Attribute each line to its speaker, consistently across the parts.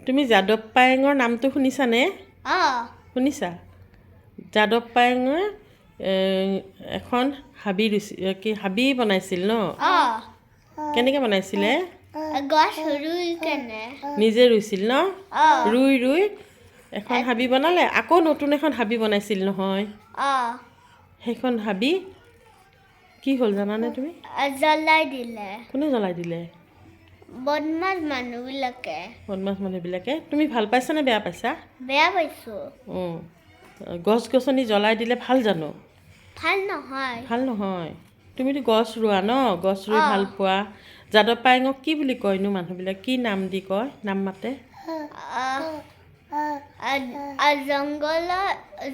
Speaker 1: তুমি যাদৱ পায়েঙৰ নামটো শুনিছানে? শুনিছা? যাদৱ পায়েঙে এখন হাবি বনাইছিল ন? কেনেকৈ বনাইছিলে?
Speaker 2: গছ ৰুই কেনে
Speaker 1: নিজে ৰুইছিল ন? ৰুই এখন হাবি বনালে, আকৌ নতুন এখন হাবি বনাইছিল নহয়। সেইখন হাবি কি হ'ল জানানে তুমি?
Speaker 2: জ্বলাই দিলে
Speaker 1: কোনে জ্বলাই দিলে?
Speaker 2: বদমাছ মানুহবিলাকে।
Speaker 1: বদমাছ মানুহবিলাকে। তুমি ভাল পাইছানে বেয়া পাইছা?
Speaker 2: বেয়া পাইছোঁ।
Speaker 1: গছ গছনি জ্বলাই দিলে ভাল জানো?
Speaker 2: ভাল নহয়।
Speaker 1: ভাল নহয়। তুমিতো গছ ৰোৱা ন? গছ ৰুই ভাল পোৱা। যাদৱ পায়েঙক কি বুলি কয়নো মানুহবিলাক? কি নাম দি কয়? নাম মাতে?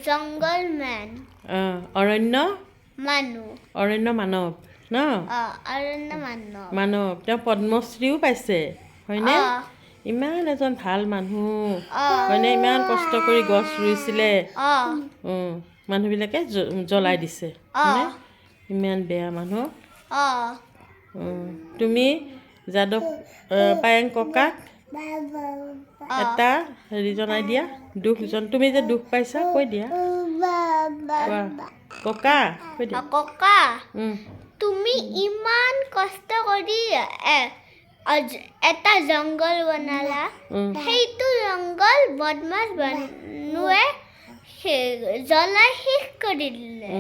Speaker 2: জংগল মেন।
Speaker 1: অৰণ্য
Speaker 2: মানুহ।
Speaker 1: অৰণ্য মানৱ ন?
Speaker 2: অৰণ্য মানৱ।
Speaker 1: মানৱ। তেওঁ পদ্মশ্ৰীও পাইছে হয়নে? ইমান এজন ভাল মানুহ হয়নে? ইমান কষ্ট কৰি গছ ৰুইছিলে। মানুহবিলাকে জ্বলাই দিছে হয়নে? ইমান বেয়া মানুহ। তুমি যাদৱ পায়েং ককাক এটা জনাই দিয়া, তুমি যে দুখ পাইছা কৈ দিয়া। ককা কৈ দিয়া।
Speaker 2: ককা, তুমি ইমান কষ্ট কৰি এটা জংগল বনালা, সেইটো জংগল বদমাছ মানুহে জ্বলাই শেষ কৰি দিলে।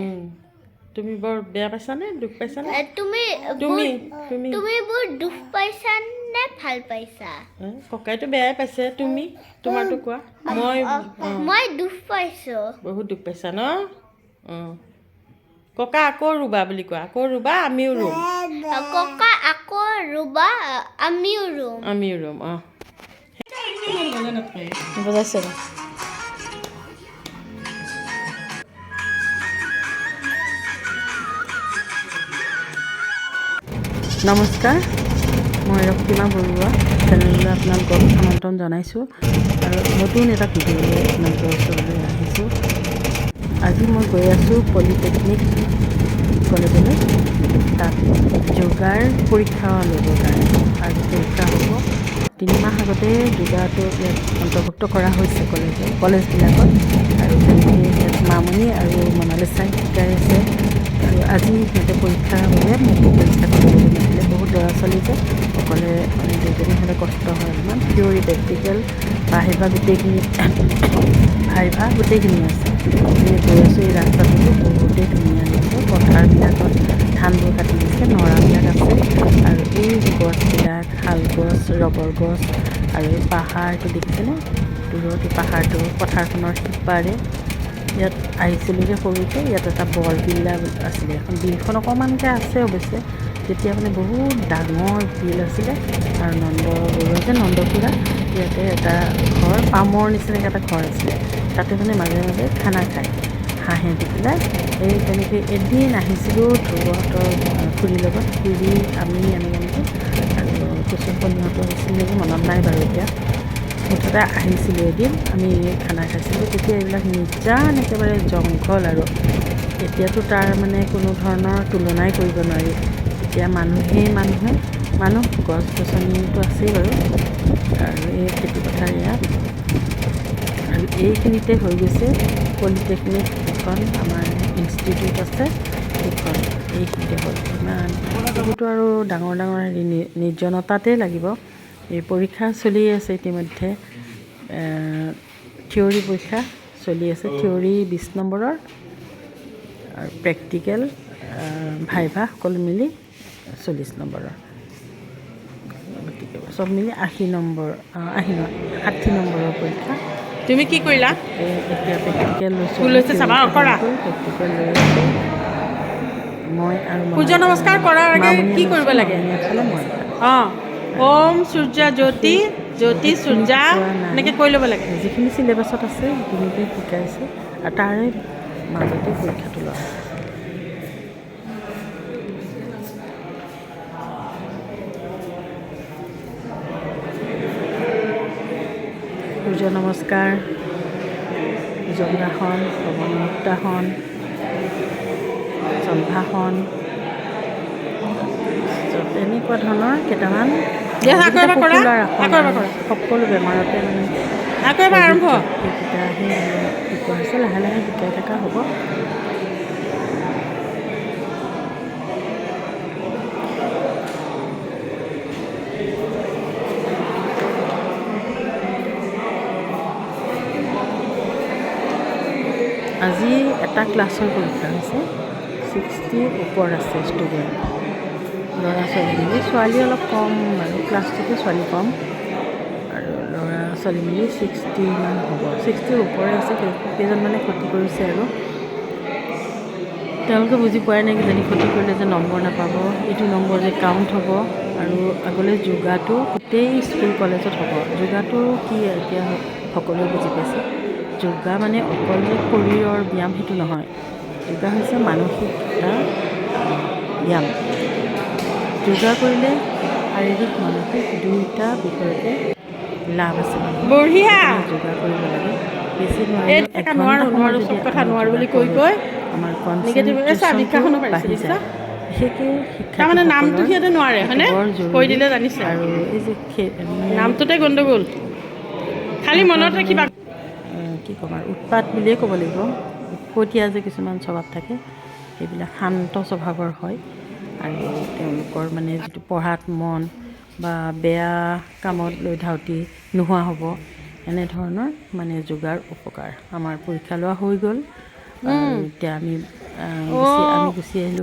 Speaker 1: তুমি বৰ বেয়া পাইছানে? দুখ পাইছানে?
Speaker 2: তুমি বৰ দুখ পাইছা নে ভাল পাইছা?
Speaker 1: ককাইতো বেয়াই পাইছে। তোমাৰতো কোৱা।
Speaker 2: মই দুখ পাইছোঁ।
Speaker 1: বহুত দুখ পাইছা ন? ককা আকৌ ৰুবা বুলি কোৱা। আকৌ ৰুবা, আমিও ৰুম।
Speaker 2: ককা আকৌ ৰুবা, আমিও ৰুম।
Speaker 1: বুজাইছে? নমস্কাৰ, মই ৰক্তিমা বৰুৱা চেনেললৈ আপোনালোকক আমন্ত্ৰণ জনাইছোঁ আৰু নতুন এটা ভিডিঅ'লৈ আপোনালোকৰ ওচৰলৈ আহিছোঁ। আজি মই গৈ আছোঁ পলিটেকনিক কলেজলৈ। তাত যোগাৰ পৰীক্ষা ল'বৰ কাৰণে। আজি পৰীক্ষা হ'ব। 3 মাহ আগতে যোগাটো ইয়াত অন্তৰ্ভুক্ত কৰা হৈছে কলেজবিলাকত আৰু তেনেকৈ ইয়াত মামনি আৰু মনালিছাই শিকাই আছে। আৰু আজি সিহঁতে পৰীক্ষাৰ বাবে মোক পৰীক্ষা কৰিবলৈ মাতিলে। বহুত ল'ৰা ছোৱালী যে অকলে দুজনী হ'লে কষ্ট হয় অলপমান। থিয়ৰী প্ৰেক্টিকেল ভাইভা গোটেইখিনি আছে। আমি গৈ আছোঁ। এই ৰাস্তাটোতো বহুতেই ধুনীয়া লাগিছে। পথাৰবিলাকত ধানবোৰ কাটি দিছে, নৰাবিলাক আছে আৰু এই গছবিলাক শাল গছ, ৰবৰ গছ আৰু এই পাহাৰটো দেখিছেনে? দূৰত এই পাহাৰটো পথাৰখনৰ সিপাৰে। ইয়াত আহিছিলোঁ যে সৰুতে, ইয়াত এটা বৰবিল্লা আছিলে। এখন বিলখন অকণমানকৈ আছে অৱশ্যে। তেতিয়া মানে বহুত ডাঙৰ বিল আছিলে আৰু নন্দপুৰা ইয়াতে এটা ঘৰ, পামৰ নিচিনাকৈ এটা ঘৰ আছিলে। তাতে মানে মাজে মাজে খানা খায় হাঁহে দি পেলাই। এই তেনেকৈ এদিন আহিছিলোঁ ধ্ৰুৱহঁতৰ খুৰীৰ লগত। খুৰী, আমি এনেকৈ আৰু কুচুম পনিহঁতো আহিছিল নেকি, মনত নাই বাৰু এতিয়া। মুঠতে আহিছিলোঁ এদিন, আমি খানা খাইছিলোঁ। তেতিয়া এইবিলাক নিজান একেবাৰে জংঘল আৰু এতিয়াতো তাৰ মানে কোনো ধৰণৰ তুলনাই কৰিব নোৱাৰি। এতিয়া মানুহ গছ গছনিটো আছেই বাৰু আৰু এই খেতিপথাৰ ইয়াত আৰু এইখিনিতে হৈ গৈছে পলিটেকনিক যিখন আমাৰ ইনষ্টিটিউট আছে সেইখন এইখিনিতে হ'ল। ইমান বহুতো আৰু ডাঙৰ হেৰি নিৰ্জনতাতেই লাগিব। এই পৰীক্ষা চলি আছে ইতিমধ্যে। থিয়ৰী পৰীক্ষা চলি আছে। থিয়ৰী 20 নম্বৰৰ আৰু প্ৰেক্টিকেল ভাইভা সকলো মিলি 40 নম্বৰৰ। গতিকে চব মিলি 60 নম্বৰৰ পৰীক্ষা। তুমি কি কৰিলা? এতিয়া প্ৰেক্টিকেল লৈছোঁ। প্ৰেক্টিকেল লৈ আছোঁ মই আৰু সূৰ্য নমস্কাৰ কৰাৰ আগে কি কৰিব লাগে? ওম সূৰ্য জ্যোতি জ্যোতি সূৰ্যা এনেকৈ কৈ ল'ব লাগে। যিখিনি চিলেবাছত আছে সেইখিনিতে শিকাইছে আৰু তাৰে মাজতে পৰীক্ষাটো লোৱা হৈছে। সূৰ্য নমস্কাৰ, ভুজংগাসন, পৱনমুক্তাসন, চলভাসন, তেনেকুৱা ধৰণৰ কেইটামান
Speaker 3: দিয়া আকৌ এবাৰ কৰা
Speaker 1: পপুলাৰ
Speaker 3: আকৌ এবাৰ কৰা
Speaker 1: সকলো বেমাৰতে মানে
Speaker 3: আকৌ এবাৰ আৰম্ভ
Speaker 1: সেইকেইটা সেই শিকোৱা হৈছে লাহে লাহে শিকাই থকা হ'ব। আজি এটা ক্লাছৰ পৰীক্ষা হৈছে 60 ওপৰ আছে ষ্টুডেণ্ট ল'ৰা ছোৱালী মিলি ছোৱালী অলপ কম আৰু ক্লাছটোতে ছোৱালী কম আৰু ল'ৰা ছোৱালী মিলি 60 মান হ'ব 60 ওপৰে আছে কেইজনমানে ক্ষতি কৰিছে আৰু তেওঁলোকে বুজি পোৱাই নাই কিজানি ক্ষতি কৰিলে যে নম্বৰ নাপাব এইটো নম্বৰ যে কাউণ্ট হ'ব আৰু আগলৈ যোগাটো গোটেই স্কুল কলেজত হ'ব যোগাটো কি এতিয়া সকলোৱে বুজি পাইছে যোগা মানে অকল যে শৰীৰৰ ব্যায়াম সেইটো নহয় যোগা হৈছে মানসিক এটা ব্যায়াম যোগা কৰিলে শাৰীৰিক মানসিক দুয়োটা বিষয়তে লাভ আছে
Speaker 3: বঢ়িয়া
Speaker 1: যোগা কৰিব লাগে বেছি
Speaker 3: এই
Speaker 1: নোৱাৰিলেও
Speaker 3: নোৱাৰো চব কথা নোৱাৰো বুলি কৈ কৈ
Speaker 1: আমাৰ
Speaker 3: নিগেটিভ
Speaker 1: কনচেনট্ৰেশ্যনটো বাঢ়ি যায় বিশেষকৈ
Speaker 3: তাৰমানে নামটো সিহঁতে নোৱাৰে হয়নে কৈ দিলে জানিছে
Speaker 1: আৰু এই যে
Speaker 3: নামটোতে গণ্ডগোল খালি মনত ৰাখিবা
Speaker 1: কি ক'ম আৰু উৎপাত বুলিয়ে ক'ব লাগিব উৎপতীয়া যে কিছুমান স্বভাৱ থাকে সেইবিলাক শান্ত স্বভাৱৰ হয় আৰু তেওঁলোকৰ মানে যিটো পঢ়াত মন বা বেয়া কামত লৈ ধাউতি নোহোৱা হ'ব এনেধৰণৰ মানে যোগাৰ উপকাৰ আমাৰ পৰীক্ষা লোৱা হৈ গ'ল আৰু এতিয়া আমি গুচি আহিলোঁ